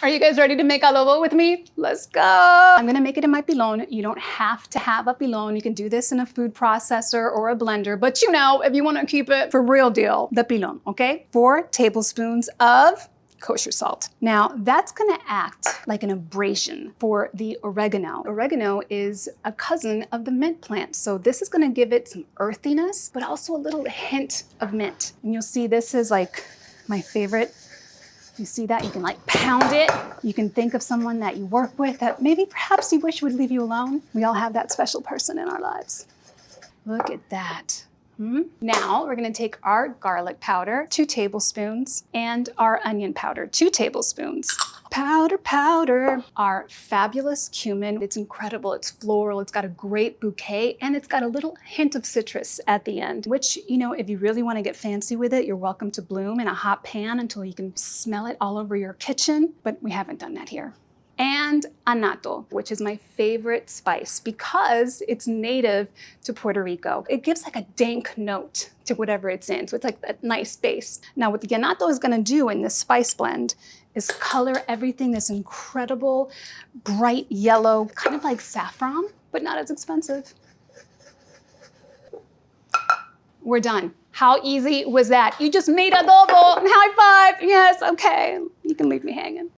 Are you guys ready to make adobo with me? Let's go. I'm gonna make it in my pilon. You don't have to have a pilon. You can do this in a food processor or a blender, but you know, if you wanna keep it for real deal, the pilon, okay? 4 tablespoons of kosher salt. Now, that's gonna act like an abrasion for the oregano. Oregano is a cousin of the mint plant, so this is gonna give it some earthiness, but also a little hint of mint. And you'll see this is like my favorite. You see that? You can like pound it. You can think of someone that you work with that maybe perhaps you wish would leave you alone. We all have that special person in our lives. Look at that. Now we're gonna take our garlic powder, 2 tablespoons, and our onion powder, 2 tablespoons. Powder. Our fabulous cumin. It's incredible, it's floral, it's got a great bouquet, and it's got a little hint of citrus at the end, which, you know, if you really wanna get fancy with it, you're welcome to bloom in a hot pan until you can smell it all over your kitchen, but we haven't done that here. And annatto, which is my favorite spice because it's native to Puerto Rico. It gives like a dank note to whatever it's in, so it's like a nice base. Now what the annatto is gonna do in this spice blend is color everything this incredible, bright yellow, kind of like saffron, but not as expensive. We're done. How easy was that? You just made adobo. High five. Yes, okay. You can leave me hanging.